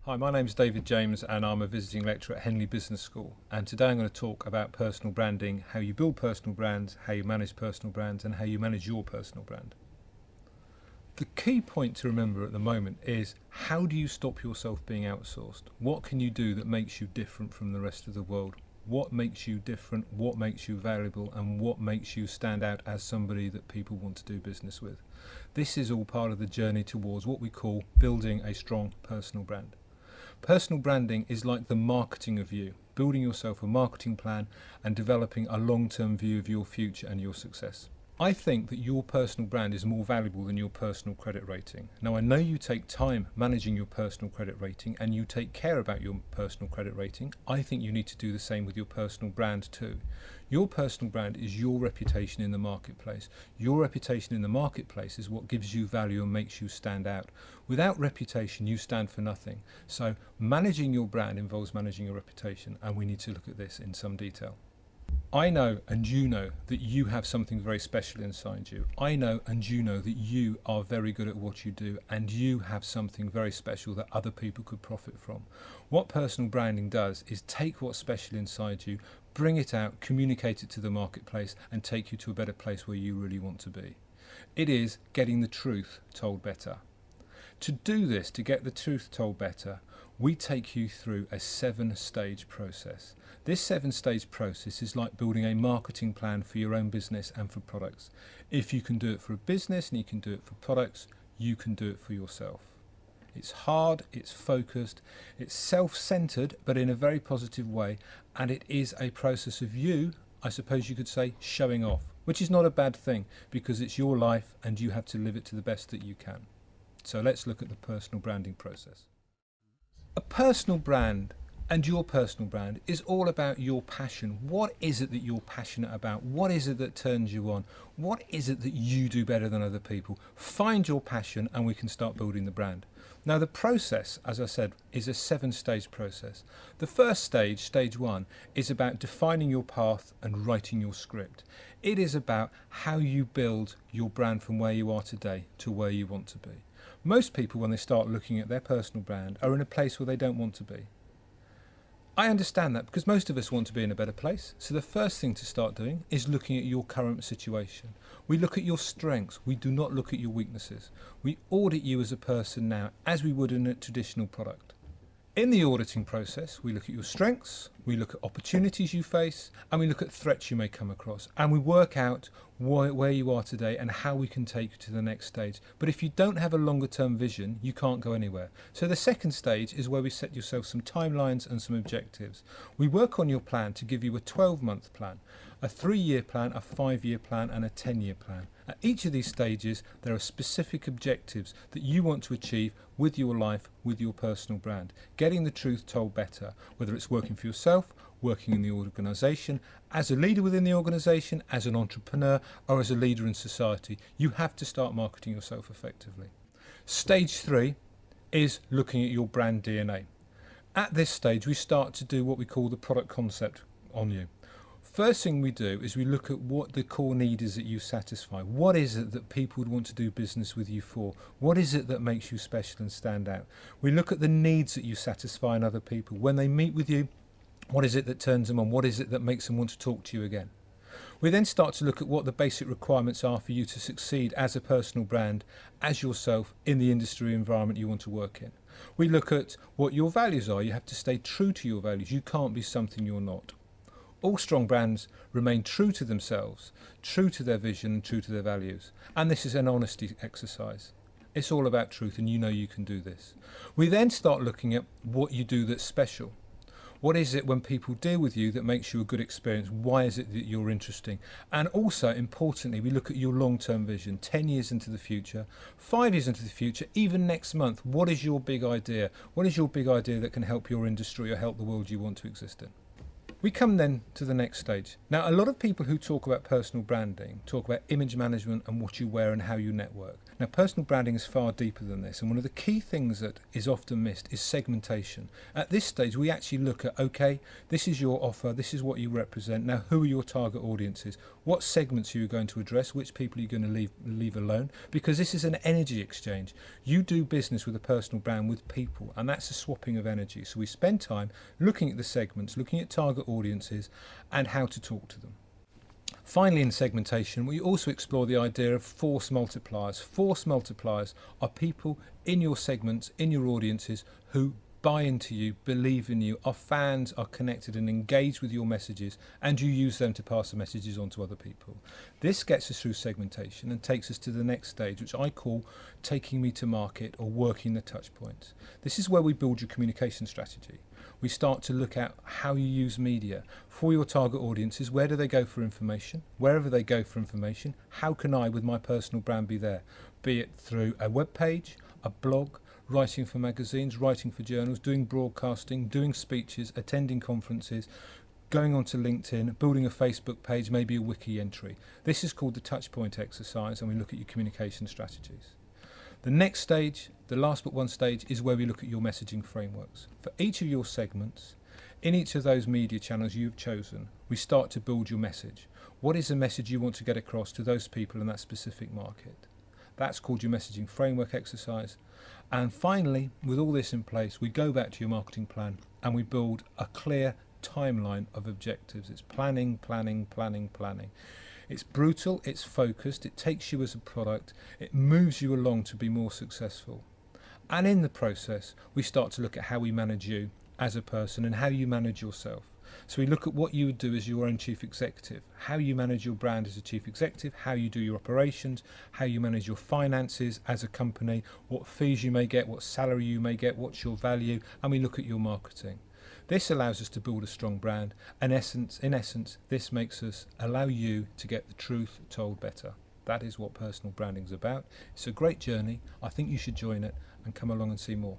Hi, my name is David James and I'm a visiting lecturer at Henley Business School, and today I'm going to talk about personal branding, how you build personal brands, how you manage personal brands and how you manage your personal brand. The key point to remember at the moment is, how do you stop yourself being outsourced? What can you do that makes you different from the rest of the world? What makes you different, what makes you valuable, and what makes you stand out as somebody that people want to do business with? This is all part of the journey towards what we call building a strong personal brand. Personal branding is like the marketing of you, building yourself a marketing plan and developing a long-term view of your future and your success. I think that your personal brand is more valuable than your personal credit rating. Now, I know you take time managing your personal credit rating and you take care about your personal credit rating. I think you need to do the same with your personal brand too. Your personal brand is your reputation in the marketplace. Your reputation in the marketplace is what gives you value and makes you stand out. Without reputation, you stand for nothing. So managing your brand involves managing your reputation, and we need to look at this in some detail. I know and you know that you have something very special inside you. I know and you know that you are very good at what you do, and you have something very special that other people could profit from. What personal branding does is take what's special inside you, bring it out, communicate it to the marketplace, and take you to a better place where you really want to be. It is getting the truth told better. To do this, to get the truth told better, we take you through a 7-stage process. This 7-stage process is like building a marketing plan for your own business and for products. If you can do it for a business and you can do it for products, you can do it for yourself. It's hard, it's focused, it's self-centered, but in a very positive way, and it is a process of you, I suppose you could say, showing off, which is not a bad thing because it's your life and you have to live it to the best that you can. So let's look at the personal branding process. A personal brand and your personal brand is all about your passion. What is it that you're passionate about? What is it that turns you on? What is it that you do better than other people? Find your passion and we can start building the brand. Now, the process, as I said, is a 7-stage process. The first stage, stage 1, is about defining your path and writing your script. It is about how you build your brand from where you are today to where you want to be. Most people, when they start looking at their personal brand, are in a place where they don't want to be. I understand that because most of us want to be in a better place. So the first thing to start doing is looking at your current situation. We look at your strengths. We do not look at your weaknesses. We audit you as a person now, as we would in a traditional product. In the auditing process, we look at your strengths, we look at opportunities you face, and we look at threats you may come across, and we work out where you are today and how we can take you to the next stage. But if you don't have a longer term vision, you can't go anywhere. So the second stage is where we set yourself some timelines and some objectives. We work on your plan to give you a 12-month plan, a 3-year plan, a 5-year plan, and a 10-year plan. At each of these stages, there are specific objectives that you want to achieve with your life, with your personal brand. Getting the truth told better, whether it's working for yourself, working in the organisation, as a leader within the organisation, as an entrepreneur, or as a leader in society, you have to start marketing yourself effectively. Stage 3 is looking at your brand DNA. At this stage, we start to do what we call the product concept on you. First thing we do is we look at what the core need is that you satisfy. What is it that people would want to do business with you for? What is it that makes you special and stand out? We look at the needs that you satisfy in other people. When they meet with you, what is it that turns them on? What is it that makes them want to talk to you again? We then start to look at what the basic requirements are for you to succeed as a personal brand, as yourself, in the industry environment you want to work in. We look at what your values are. You have to stay true to your values. You can't be something you're not. All strong brands remain true to themselves, true to their vision and true to their values. And this is an honesty exercise. It's all about truth, and you know you can do this. We then start looking at what you do that's special. What is it when people deal with you that makes you a good experience? Why is it that you're interesting? And also, importantly, we look at your long-term vision, 10 years into the future, 5 years into the future, even next month. What is your big idea? What is your big idea that can help your industry or help the world you want to exist in? We come then to the next stage. Now, a lot of people who talk about personal branding talk about image management and what you wear and how you network. Now, personal branding is far deeper than this, and one of the key things that is often missed is segmentation. At this stage, we actually look at, okay, this is your offer, this is what you represent. Now, who are your target audiences? What segments are you going to address? Which people are you going to leave alone? Because this is an energy exchange. You do business with a personal brand with people, and that's a swapping of energy. So we spend time looking at the segments, looking at target audiences, and how to talk to them. Finally, in segmentation, we also explore the idea of force multipliers. Force multipliers are people in your segments, in your audiences, who buy into you, believe in you, are fans, are connected and engaged with your messages, and you use them to pass the messages on to other people. This gets us through segmentation and takes us to the next stage, which I call taking me to market or working the touch points. This is where we build your communication strategy. We start to look at how you use media for your target audiences. Where do they go for information? Wherever they go for information, how can I, with my personal brand, be there? Be it through a web page, a blog, writing for magazines, writing for journals, doing broadcasting, doing speeches, attending conferences, going onto LinkedIn, building a Facebook page, maybe a wiki entry. This is called the touchpoint exercise, and we look at your communication strategies. The next stage, the last but one stage, is where we look at your messaging frameworks. For each of your segments, in each of those media channels you've chosen, we start to build your message. What is the message you want to get across to those people in that specific market? That's called your messaging framework exercise. And finally, with all this in place, we go back to your marketing plan and we build a clear timeline of objectives. It's planning, planning, planning, planning. It's brutal, it's focused, it takes you as a product, it moves you along to be more successful. And in the process, we start to look at how we manage you as a person and how you manage yourself. So we look at what you would do as your own chief executive, how you manage your brand as a chief executive, how you do your operations, how you manage your finances as a company, what fees you may get, what salary you may get, what's your value, and we look at your marketing. This allows us to build a strong brand, and in essence, this makes us allow you to get the truth told better. That is what personal branding is about. It's a great journey. I think you should join it and come along and see more.